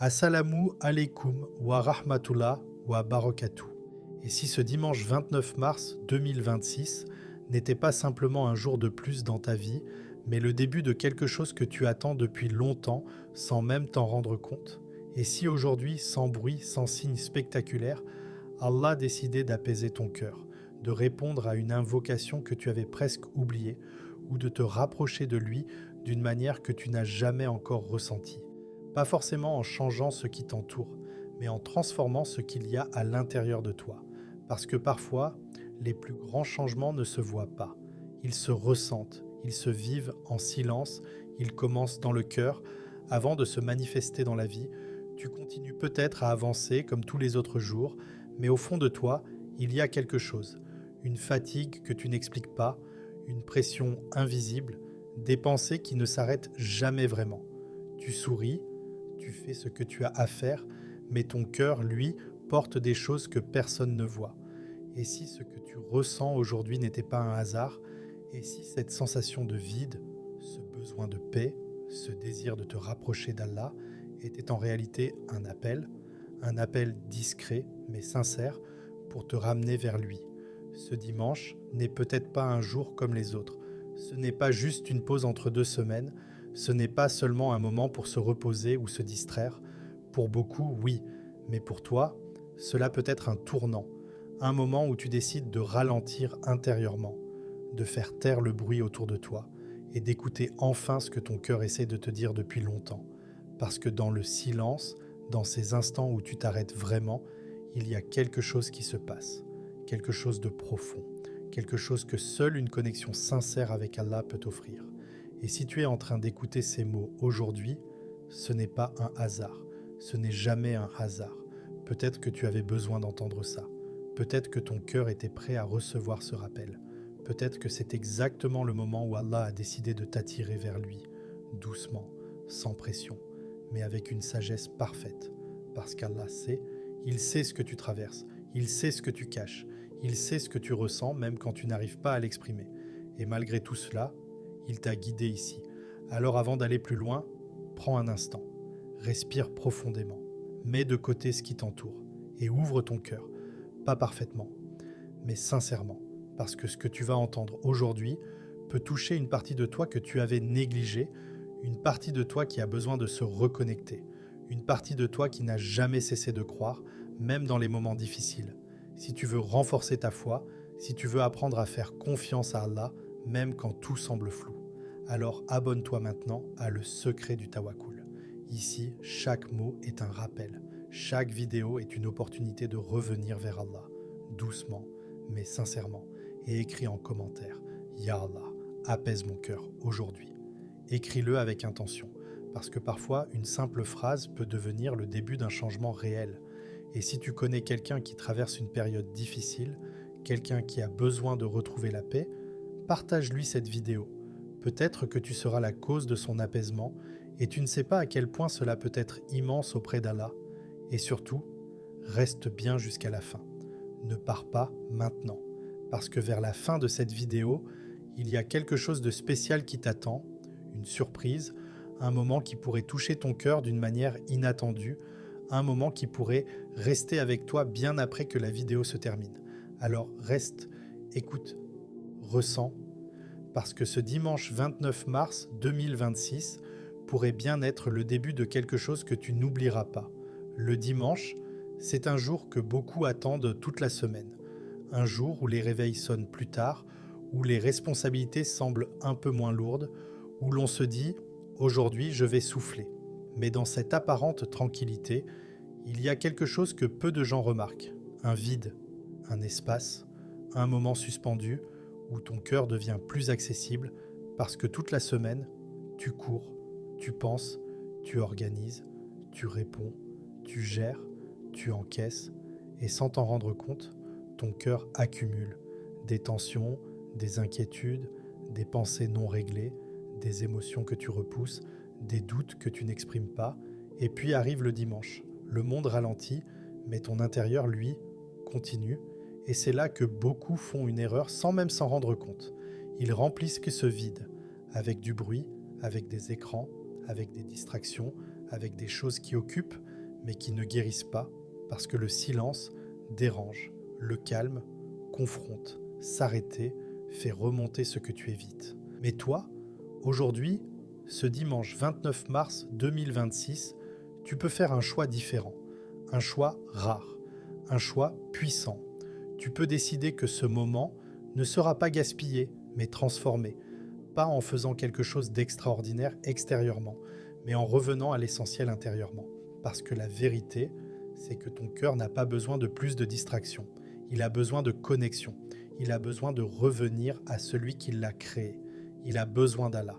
Assalamu alaikum wa rahmatullah wa barakatuh. Et si ce dimanche 29 mars 2026 n'était pas simplement un jour de plus dans ta vie, mais le début de quelque chose que tu attends depuis longtemps sans même t'en rendre compte? Et si aujourd'hui, sans bruit, sans signe spectaculaire, Allah décidait d'apaiser ton cœur, de répondre à une invocation que tu avais presque oubliée, ou de te rapprocher de lui d'une manière que tu n'as jamais encore ressentie? Pas forcément en changeant ce qui t'entoure, mais en transformant ce qu'il y a à l'intérieur de toi. Parce que parfois, les plus grands changements ne se voient pas. Ils se ressentent, ils se vivent en silence, ils commencent dans le cœur. Avant de se manifester dans la vie, tu continues peut-être à avancer comme tous les autres jours, mais au fond de toi, il y a quelque chose. Une fatigue que tu n'expliques pas, une pression invisible, des pensées qui ne s'arrêtent jamais vraiment. Tu souris, tu fais ce que tu as à faire, mais ton cœur, lui, porte des choses que personne ne voit. Et si ce que tu ressens aujourd'hui n'était pas un hasard, et si cette sensation de vide, ce besoin de paix, ce désir de te rapprocher d'Allah, était en réalité un appel discret mais sincère pour te ramener vers lui. Ce dimanche n'est peut-être pas un jour comme les autres. Ce n'est pas juste une pause entre deux semaines, ce n'est pas seulement un moment pour se reposer ou se distraire. Pour beaucoup, oui, mais pour toi, cela peut être un tournant, un moment où tu décides de ralentir intérieurement, de faire taire le bruit autour de toi et d'écouter enfin ce que ton cœur essaie de te dire depuis longtemps. Parce que dans le silence, dans ces instants où tu t'arrêtes vraiment, il y a quelque chose qui se passe, quelque chose de profond, quelque chose que seule une connexion sincère avec Allah peut offrir. Et si tu es en train d'écouter ces mots aujourd'hui, ce n'est pas un hasard, ce n'est jamais un hasard. Peut-être que tu avais besoin d'entendre ça. Peut-être que ton cœur était prêt à recevoir ce rappel. Peut-être que c'est exactement le moment où Allah a décidé de t'attirer vers lui, doucement, sans pression, mais avec une sagesse parfaite. Parce qu'Allah sait, il sait ce que tu traverses, il sait ce que tu caches, il sait ce que tu ressens même quand tu n'arrives pas à l'exprimer. Et malgré tout cela, il t'a guidé ici. Alors avant d'aller plus loin, prends un instant, respire profondément, mets de côté ce qui t'entoure et ouvre ton cœur, pas parfaitement, mais sincèrement, parce que ce que tu vas entendre aujourd'hui peut toucher une partie de toi que tu avais négligée, une partie de toi qui a besoin de se reconnecter, une partie de toi qui n'a jamais cessé de croire, même dans les moments difficiles. Si tu veux renforcer ta foi, si tu veux apprendre à faire confiance à Allah, même quand tout semble flou, alors abonne-toi maintenant à Le Secret du Tawakkul. Ici, chaque mot est un rappel, chaque vidéo est une opportunité de revenir vers Allah, doucement, mais sincèrement, et écris en commentaire: Ya Allah, apaise mon cœur aujourd'hui. Écris-le avec intention, parce que parfois une simple phrase peut devenir le début d'un changement réel. Et si tu connais quelqu'un qui traverse une période difficile, quelqu'un qui a besoin de retrouver la paix, partage-lui cette vidéo. Peut-être que tu seras la cause de son apaisement et tu ne sais pas à quel point cela peut être immense auprès d'Allah. Et surtout, reste bien jusqu'à la fin. Ne pars pas maintenant, parce que vers la fin de cette vidéo, il y a quelque chose de spécial qui t'attend, une surprise, un moment qui pourrait toucher ton cœur d'une manière inattendue, un moment qui pourrait rester avec toi bien après que la vidéo se termine. Alors reste, écoute, ressens, parce que ce dimanche 29 mars 2026 pourrait bien être le début de quelque chose que tu n'oublieras pas. Le dimanche, c'est un jour que beaucoup attendent toute la semaine. Un jour où les réveils sonnent plus tard, où les responsabilités semblent un peu moins lourdes, où l'on se dit: aujourd'hui je vais souffler. Mais dans cette apparente tranquillité, il y a quelque chose que peu de gens remarquent: un vide, un espace, un moment suspendu où ton cœur devient plus accessible parce que toute la semaine, tu cours, tu penses, tu organises, tu réponds, tu gères, tu encaisses, et sans t'en rendre compte, ton cœur accumule des tensions, des inquiétudes, des pensées non réglées, des émotions que tu repousses, des doutes que tu n'exprimes pas, et puis arrive le dimanche. Le monde ralentit, mais ton intérieur, lui, continue, et c'est là que beaucoup font une erreur sans même s'en rendre compte. Ils remplissent que ce vide, avec du bruit, avec des écrans, avec des distractions, avec des choses qui occupent, mais qui ne guérissent pas parce que le silence dérange, le calme confronte, s'arrêter fait remonter ce que tu évites. Mais toi, aujourd'hui, ce dimanche 29 mars 2026, tu peux faire un choix différent, un choix rare, un choix puissant. Tu peux décider que ce moment ne sera pas gaspillé, mais transformé, pas en faisant quelque chose d'extraordinaire extérieurement, mais en revenant à l'essentiel intérieurement. Parce que la vérité, c'est que ton cœur n'a pas besoin de plus de distractions. Il a besoin de connexion. Il a besoin de revenir à celui qui l'a créé. Il a besoin d'Allah.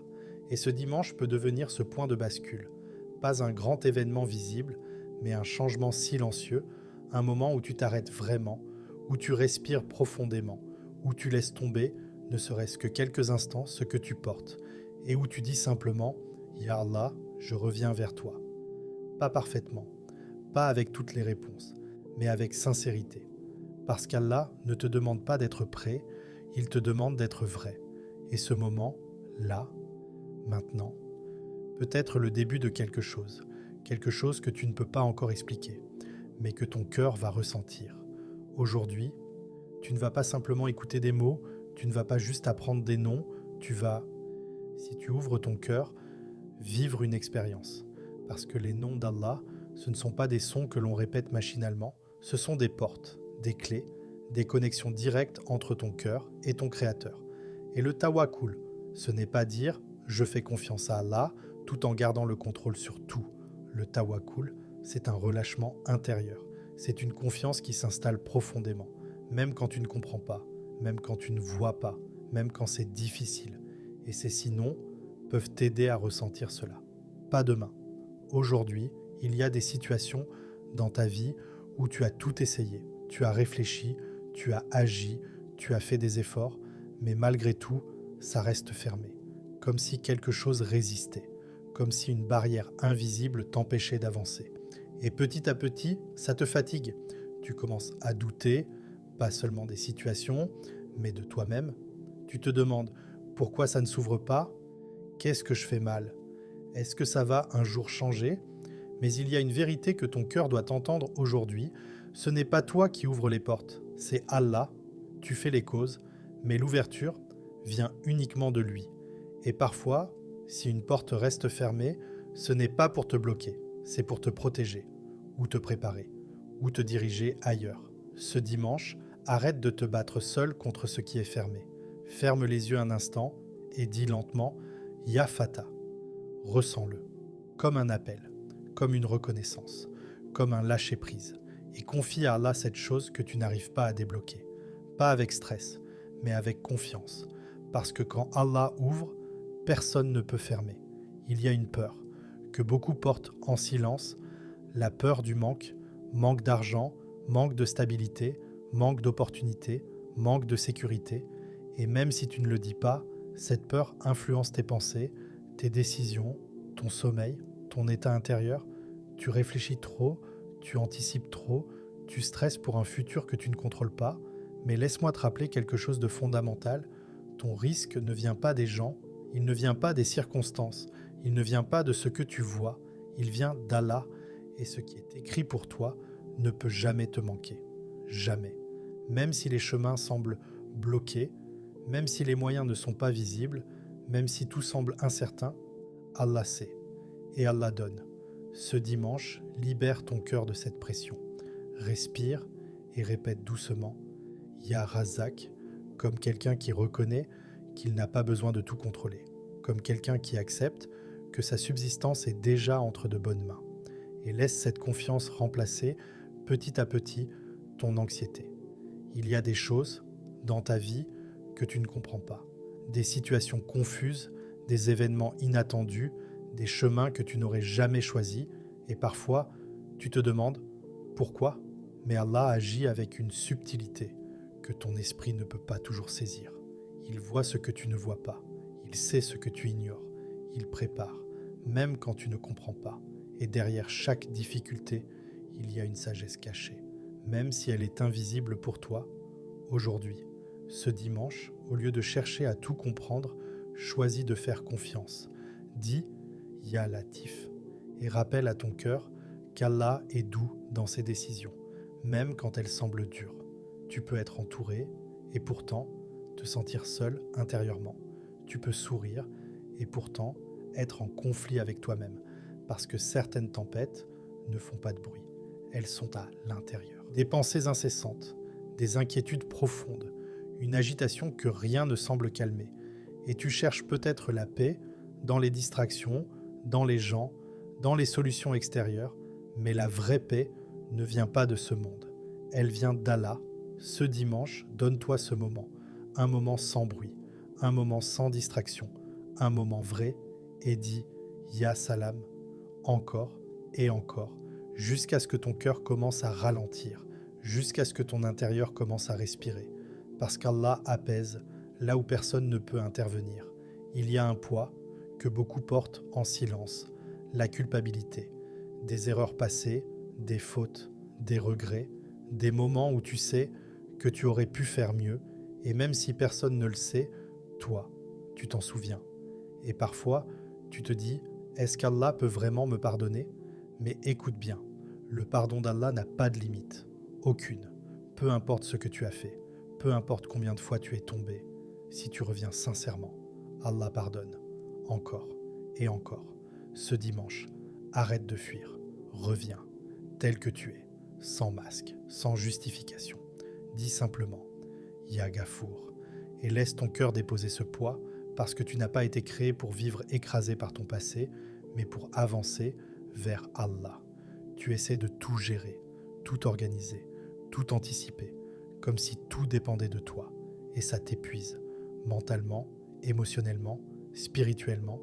Et ce dimanche peut devenir ce point de bascule. Pas un grand événement visible, mais un changement silencieux, un moment où tu t'arrêtes vraiment, où tu respires profondément, où tu laisses tomber, ne serait-ce que quelques instants, ce que tu portes, et où tu dis simplement « Ya Allah, je reviens vers toi ». Pas parfaitement, pas avec toutes les réponses, mais avec sincérité. Parce qu'Allah ne te demande pas d'être prêt, il te demande d'être vrai. Et ce moment, là, maintenant, peut être le début de quelque chose que tu ne peux pas encore expliquer, mais que ton cœur va ressentir. Aujourd'hui, tu ne vas pas simplement écouter des mots, tu ne vas pas juste apprendre des noms, tu vas, si tu ouvres ton cœur, vivre une expérience. Parce que les noms d'Allah, ce ne sont pas des sons que l'on répète machinalement, ce sont des portes, des clés, des connexions directes entre ton cœur et ton Créateur. Et le tawakkul, ce n'est pas dire « je fais confiance à Allah » tout en gardant le contrôle sur tout. Le tawakkul, c'est un relâchement intérieur. C'est une confiance qui s'installe profondément, même quand tu ne comprends pas, même quand tu ne vois pas, même quand c'est difficile. Et ces six noms peuvent t'aider à ressentir cela. Pas demain. Aujourd'hui, il y a des situations dans ta vie où tu as tout essayé. Tu as réfléchi, tu as agi, tu as fait des efforts, mais malgré tout, ça reste fermé. Comme si quelque chose résistait, comme si une barrière invisible t'empêchait d'avancer. Et petit à petit, ça te fatigue. Tu commences à douter, pas seulement des situations, mais de toi-même. Tu te demandes pourquoi ça ne s'ouvre pas ? Qu'est-ce que je fais mal ? Est-ce que ça va un jour changer ? Mais il y a une vérité que ton cœur doit entendre aujourd'hui. Ce n'est pas toi qui ouvres les portes, c'est Allah. Tu fais les causes, mais l'ouverture vient uniquement de lui. Et parfois, si une porte reste fermée, ce n'est pas pour te bloquer, c'est pour te protéger, ou te préparer, ou te diriger ailleurs. Ce dimanche, arrête de te battre seul contre ce qui est fermé. Ferme les yeux un instant et dis lentement « Ya Fata ». Ressens-le, comme un appel, comme une reconnaissance, comme un lâcher-prise, et confie à Allah cette chose que tu n'arrives pas à débloquer. Pas avec stress, mais avec confiance, parce que quand Allah ouvre, personne ne peut fermer. Il y a une peur, que beaucoup portent en silence, la peur du manque, manque d'argent, manque de stabilité, manque d'opportunités, manque de sécurité, et même si tu ne le dis pas, cette peur influence tes pensées, tes décisions, ton sommeil, ton état intérieur. Tu réfléchis trop, tu anticipes trop, tu stresses pour un futur que tu ne contrôles pas, mais laisse-moi te rappeler quelque chose de fondamental. Ton risque ne vient pas des gens, il ne vient pas des circonstances, il ne vient pas de ce que tu vois, il vient d'Allah, et ce qui est écrit pour toi ne peut jamais te manquer. Jamais. Même si les chemins semblent bloqués, même si les moyens ne sont pas visibles, même si tout semble incertain, Allah sait et Allah donne. Ce dimanche, libère ton cœur de cette pression. Respire et répète doucement « Ya Razak » comme quelqu'un qui reconnaît qu'il n'a pas besoin de tout contrôler, comme quelqu'un qui accepte que sa subsistance est déjà entre de bonnes mains, et laisse cette confiance remplacer petit à petit ton anxiété. Il y a des choses dans ta vie que tu ne comprends pas, des situations confuses, des événements inattendus, des chemins que tu n'aurais jamais choisis, et parfois tu te demandes pourquoi, mais Allah agit avec une subtilité que ton esprit ne peut pas toujours saisir. Il voit ce que tu ne vois pas, il sait ce que tu ignores, il prépare, même quand tu ne comprends pas, et derrière chaque difficulté, il y a une sagesse cachée, même si elle est invisible pour toi. Aujourd'hui, ce dimanche, au lieu de chercher à tout comprendre, choisis de faire confiance. Dis « Ya Latif » et rappelle à ton cœur qu'Allah est doux dans ses décisions, même quand elles semblent dures. Tu peux être entouré et pourtant te sentir seul intérieurement. Tu peux sourire et pourtant être en conflit avec toi-même, parce que certaines tempêtes ne font pas de bruit. Elles sont à l'intérieur. Des pensées incessantes, des inquiétudes profondes, une agitation que rien ne semble calmer. Et tu cherches peut-être la paix dans les distractions, dans les gens, dans les solutions extérieures, mais la vraie paix ne vient pas de ce monde. Elle vient d'Allah. Ce dimanche, donne-toi ce moment, un moment sans bruit, un moment sans distraction, un moment vrai, et dis « Ya Salam » encore et encore, jusqu'à ce que ton cœur commence à ralentir, jusqu'à ce que ton intérieur commence à respirer. Parce qu'Allah apaise là où personne ne peut intervenir. Il y a un poids que beaucoup portent en silence, la culpabilité, des erreurs passées, des fautes, des regrets, des moments où tu sais que tu aurais pu faire mieux, et même si personne ne le sait, toi, tu t'en souviens. Et parfois, tu te dis, est-ce qu'Allah peut vraiment me pardonner ? Mais écoute bien, le pardon d'Allah n'a pas de limite, aucune. Peu importe ce que tu as fait, peu importe combien de fois tu es tombé, si tu reviens sincèrement, Allah pardonne, encore et encore. Ce dimanche, arrête de fuir, reviens, tel que tu es, sans masque, sans justification. Dis simplement « Ya Gafour » et laisse ton cœur déposer ce poids parce que tu n'as pas été créé pour vivre écrasé par ton passé, mais pour avancer vers Allah. Tu essaies de tout gérer, tout organiser, tout anticiper, comme si tout dépendait de toi. Et ça t'épuise, mentalement, émotionnellement, spirituellement,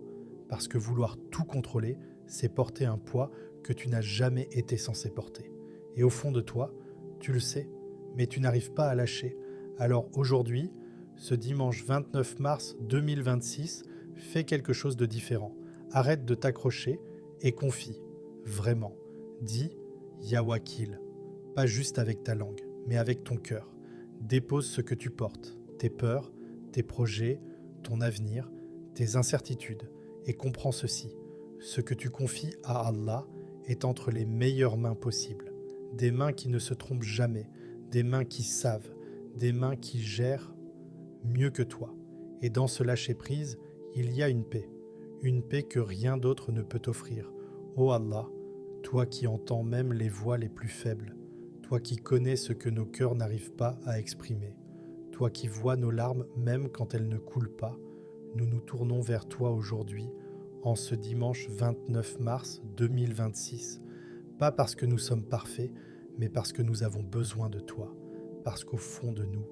parce que vouloir tout contrôler, c'est porter un poids que tu n'as jamais été censé porter. Et au fond de toi, tu le sais, mais tu n'arrives pas à lâcher. Alors aujourd'hui, ce dimanche 29 mars 2026, fais quelque chose de différent. Arrête de t'accrocher et confie, vraiment. Dis « Ya Wakil », pas juste avec ta langue, mais avec ton cœur. Dépose ce que tu portes, tes peurs, tes projets, ton avenir, tes incertitudes, et comprends ceci. Ce que tu confies à Allah est entre les meilleures mains possibles. Des mains qui ne se trompent jamais, des mains qui savent, des mains qui gèrent mieux que toi. Et dans ce lâcher-prise, il y a une paix que rien d'autre ne peut offrir. Ô Allah, toi qui entends même les voix les plus faibles, toi qui connais ce que nos cœurs n'arrivent pas à exprimer, toi qui vois nos larmes même quand elles ne coulent pas, nous nous tournons vers toi aujourd'hui, en ce dimanche 29 mars 2026, pas parce que nous sommes parfaits, mais parce que nous avons besoin de toi, parce qu'au fond de nous,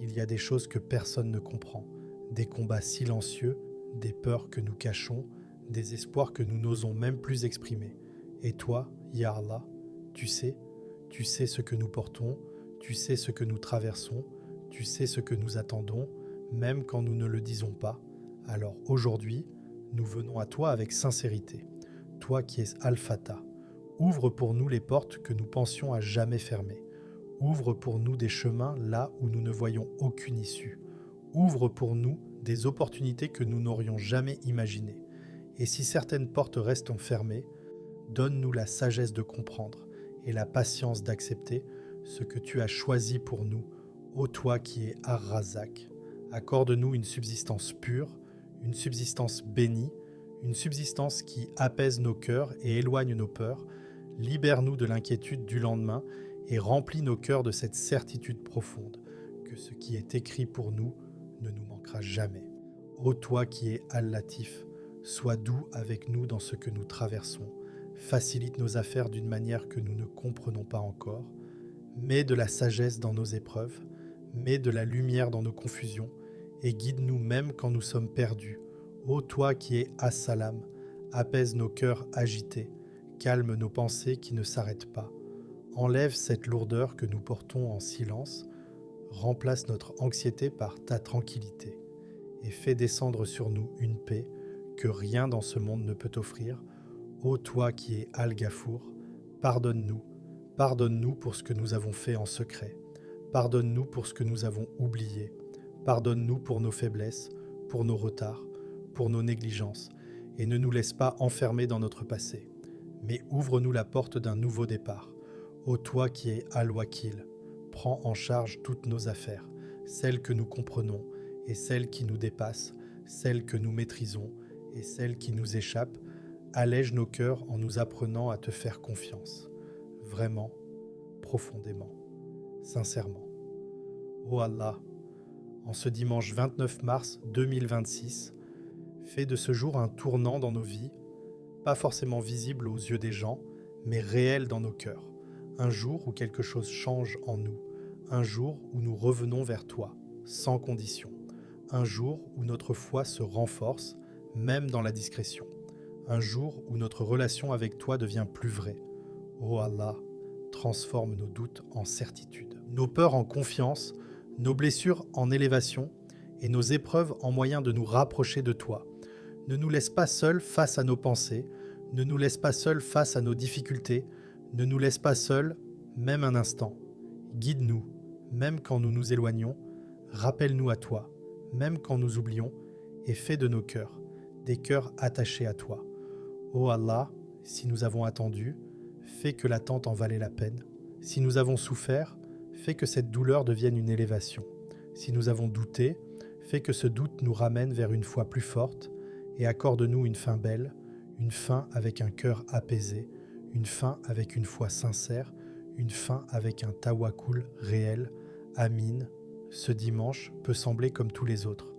il y a des choses que personne ne comprend, des combats silencieux, des peurs que nous cachons, des espoirs que nous n'osons même plus exprimer. Et toi, Ya Allah, tu sais ce que nous portons, tu sais ce que nous traversons, tu sais ce que nous attendons, même quand nous ne le disons pas. Alors aujourd'hui, nous venons à toi avec sincérité, toi qui es Al-Fatah. Ouvre pour nous les portes que nous pensions à jamais fermer. Ouvre pour nous des chemins là où nous ne voyons aucune issue. Ouvre pour nous des opportunités que nous n'aurions jamais imaginées. Et si certaines portes restent fermées, donne-nous la sagesse de comprendre et la patience d'accepter ce que tu as choisi pour nous, ô toi qui es Ar-Razak. Accorde-nous une subsistance pure, une subsistance bénie, une subsistance qui apaise nos cœurs et éloigne nos peurs. Libère-nous de l'inquiétude du lendemain et remplis nos cœurs de cette certitude profonde que ce qui est écrit pour nous ne nous manquera jamais. Ô toi qui es Al-Latif, sois doux avec nous dans ce que nous traversons. Facilite nos affaires d'une manière que nous ne comprenons pas encore. Mets de la sagesse dans nos épreuves, mets de la lumière dans nos confusions et guide-nous même quand nous sommes perdus. Ô toi qui es As-Salam, apaise nos cœurs agités, calme nos pensées qui ne s'arrêtent pas. Enlève cette lourdeur que nous portons en silence, remplace notre anxiété par ta tranquillité et fais descendre sur nous une paix que rien dans ce monde ne peut offrir. Ô toi qui es Al-Gafour, pardonne-nous pour ce que nous avons fait en secret, pardonne-nous pour ce que nous avons oublié, pardonne-nous pour nos faiblesses, pour nos retards, pour nos négligences, et ne nous laisse pas enfermer dans notre passé, mais ouvre-nous la porte d'un nouveau départ. Ô toi qui es Al-Wakil, prends en charge toutes nos affaires, celles que nous comprenons et celles qui nous dépassent, celles que nous maîtrisons et celles qui nous échappent. Allège nos cœurs en nous apprenant à te faire confiance, vraiment, profondément, sincèrement. Ô Allah, en ce dimanche 29 mars 2026, fais de ce jour un tournant dans nos vies, pas forcément visible aux yeux des gens, mais réel dans nos cœurs. Un jour où quelque chose change en nous, un jour où nous revenons vers toi, sans condition. Un jour où notre foi se renforce, même dans la discrétion. Un jour où notre relation avec toi devient plus vraie. Ô Allah, transforme nos doutes en certitude, nos peurs en confiance, nos blessures en élévation et nos épreuves en moyen de nous rapprocher de toi. Ne nous laisse pas seuls face à nos pensées, ne nous laisse pas seuls face à nos difficultés, ne nous laisse pas seuls, même un instant. Guide-nous, même quand nous nous éloignons, rappelle-nous à toi, même quand nous oublions, et fais de nos cœurs des cœurs attachés à toi. Ô Allah, si nous avons attendu, fais que l'attente en valait la peine. Si nous avons souffert, fais que cette douleur devienne une élévation. Si nous avons douté, fais que ce doute nous ramène vers une foi plus forte et accorde-nous une fin belle, une fin avec un cœur apaisé, une fin avec une foi sincère, une fin avec un tawakkul réel. Amin. Ce dimanche peut sembler comme tous les autres.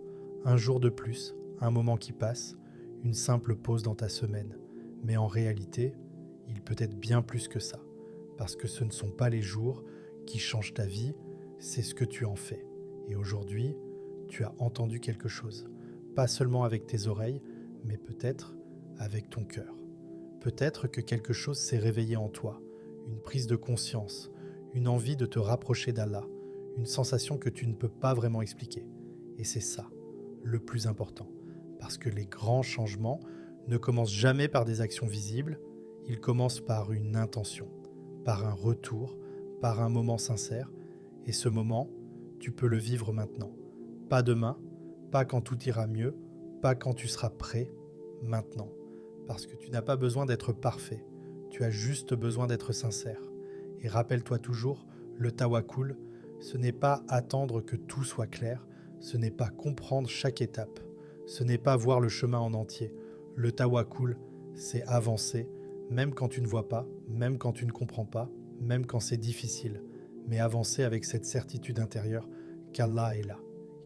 Un jour de plus, un moment qui passe, une simple pause dans ta semaine. Mais en réalité, il peut être bien plus que ça. Parce que ce ne sont pas les jours qui changent ta vie, c'est ce que tu en fais. Et aujourd'hui, tu as entendu quelque chose. Pas seulement avec tes oreilles, mais peut-être avec ton cœur. Peut-être que quelque chose s'est réveillé en toi. Une prise de conscience, une envie de te rapprocher d'Allah, une sensation que tu ne peux pas vraiment expliquer. Et c'est ça, le plus important. Parce que les grands changements ne commencent jamais par des actions visibles, ils commencent par une intention, par un retour, par un moment sincère. Et ce moment, tu peux le vivre maintenant. Pas demain, pas quand tout ira mieux, pas quand tu seras prêt, maintenant. Parce que tu n'as pas besoin d'être parfait, tu as juste besoin d'être sincère. Et rappelle-toi toujours, le tawakkul, ce n'est pas attendre que tout soit clair, ce n'est pas comprendre chaque étape, ce n'est pas voir le chemin en entier. Le tawakkul, c'est avancer, même quand tu ne vois pas, même quand tu ne comprends pas, même quand c'est difficile, mais avancer avec cette certitude intérieure qu'Allah est là,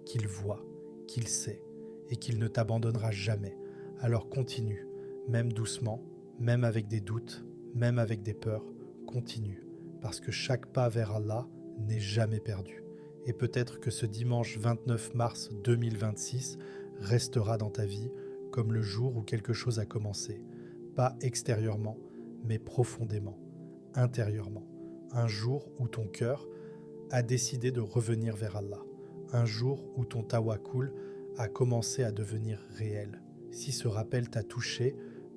qu'il voit, qu'il sait, et qu'il ne t'abandonnera jamais. Alors continue, même doucement, même avec des doutes, même avec des peurs, continue, parce que chaque pas vers Allah n'est jamais perdu. Et peut-être que ce dimanche 29 mars 2026 restera dans ta vie comme le jour où quelque chose a commencé, pas extérieurement, mais profondément, intérieurement. Un jour où ton cœur a décidé de revenir vers Allah. Un jour où ton tawakkul a commencé à devenir réel. Si ce rappel t'a touché,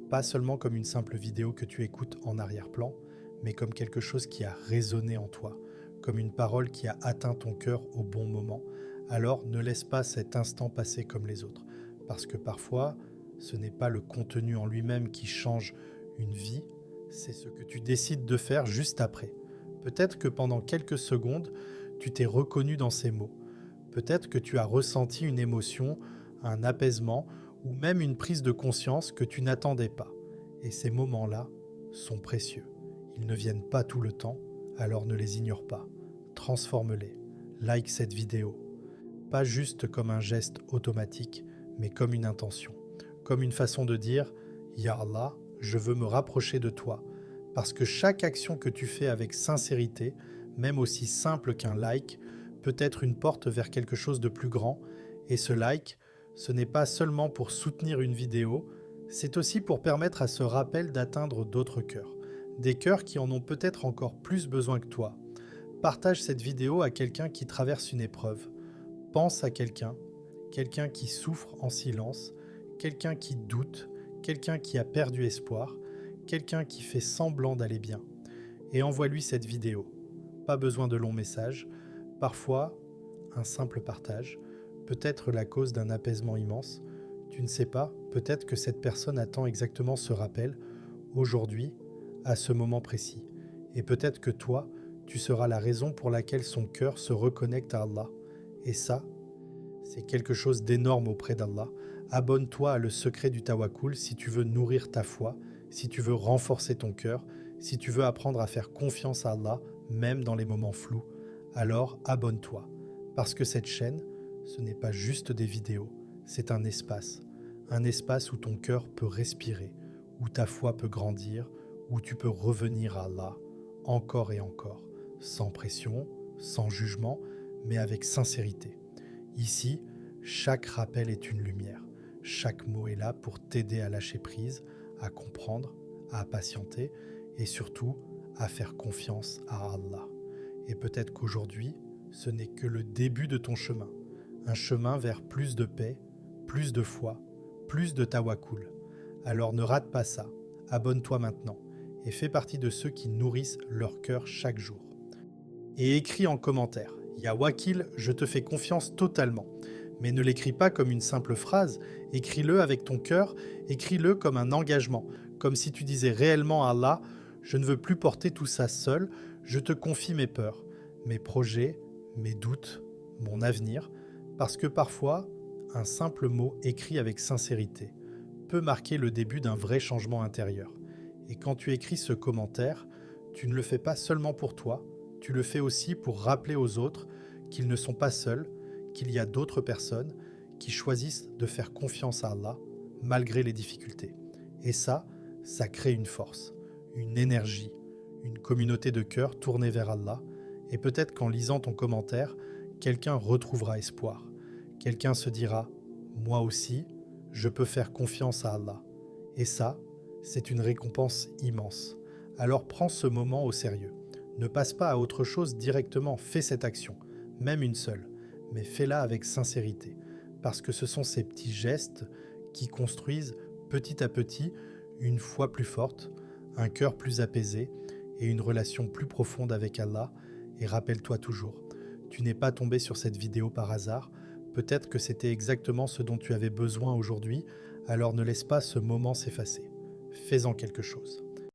pas seulement comme une simple vidéo que tu écoutes en arrière-plan, mais comme quelque chose qui a résonné en toi, comme une parole qui a atteint ton cœur au bon moment, alors ne laisse pas cet instant passer comme les autres. Parce que parfois, ce n'est pas le contenu en lui-même qui change une vie, c'est ce que tu décides de faire juste après. Peut-être que pendant quelques secondes, tu t'es reconnu dans ces mots. Peut-être que tu as ressenti une émotion, un apaisement ou même une prise de conscience que tu n'attendais pas. Et ces moments-là sont précieux. Ils ne viennent pas tout le temps, alors ne les ignore pas. Transforme-les. Like cette vidéo. Pas juste comme un geste automatique, mais comme une intention. Comme une façon de dire « Ya Allah, je veux me rapprocher de toi ». Parce que chaque action que tu fais avec sincérité, même aussi simple qu'un like, peut être une porte vers quelque chose de plus grand. Et ce like, ce n'est pas seulement pour soutenir une vidéo, c'est aussi pour permettre à ce rappel d'atteindre d'autres cœurs. Des cœurs qui en ont peut-être encore plus besoin que toi. Partage cette vidéo à quelqu'un qui traverse une épreuve. Pense à quelqu'un qui souffre en silence, quelqu'un qui doute, quelqu'un qui a perdu espoir, quelqu'un qui fait semblant d'aller bien. Et envoie-lui cette vidéo. Pas besoin de longs messages, parfois un simple partage, peut être la cause d'un apaisement immense. Tu ne sais pas, peut-être que cette personne attend exactement ce rappel. Aujourd'hui, à ce moment précis. Et peut-être que toi, tu seras la raison pour laquelle son cœur se reconnecte à Allah. Et ça, c'est quelque chose d'énorme auprès d'Allah. Abonne-toi à Le Secret du Tawakkul si tu veux nourrir ta foi, si tu veux renforcer ton cœur, si tu veux apprendre à faire confiance à Allah, même dans les moments flous. Alors abonne-toi. Parce que cette chaîne, ce n'est pas juste des vidéos, c'est un espace. Un espace où ton cœur peut respirer, où ta foi peut grandir, où tu peux revenir à Allah, encore et encore, sans pression, sans jugement, mais avec sincérité. Ici, chaque rappel est une lumière. Chaque mot est là pour t'aider à lâcher prise, à comprendre, à patienter et surtout à faire confiance à Allah. Et peut-être qu'aujourd'hui, ce n'est que le début de ton chemin. Un chemin vers plus de paix, plus de foi, plus de tawakkul. Alors ne rate pas ça. Abonne-toi maintenant et fais partie de ceux qui nourrissent leur cœur chaque jour. Et écris en commentaire. Ya Wakil, je te fais confiance totalement. Mais ne l'écris pas comme une simple phrase, écris-le avec ton cœur, écris-le comme un engagement, comme si tu disais réellement à Allah, je ne veux plus porter tout ça seul, je te confie mes peurs, mes projets, mes doutes, mon avenir, parce que parfois, un simple mot écrit avec sincérité peut marquer le début d'un vrai changement intérieur. Et quand tu écris ce commentaire, tu ne le fais pas seulement pour toi, tu le fais aussi pour rappeler aux autres qu'ils ne sont pas seuls, qu'il y a d'autres personnes qui choisissent de faire confiance à Allah malgré les difficultés. Et ça crée une force, une énergie, une communauté de cœur tournée vers Allah. Et peut-être qu'en lisant ton commentaire, quelqu'un retrouvera espoir. Quelqu'un se dira « Moi aussi, je peux faire confiance à Allah ». Et ça, c'est une récompense immense. Alors prends ce moment au sérieux. Ne passe pas à autre chose directement, fais cette action, même une seule, mais fais-la avec sincérité, parce que ce sont ces petits gestes qui construisent petit à petit une foi plus forte, un cœur plus apaisé et une relation plus profonde avec Allah. Et rappelle-toi toujours, tu n'es pas tombé sur cette vidéo par hasard, peut-être que c'était exactement ce dont tu avais besoin aujourd'hui, alors ne laisse pas ce moment s'effacer. Fais-en quelque chose.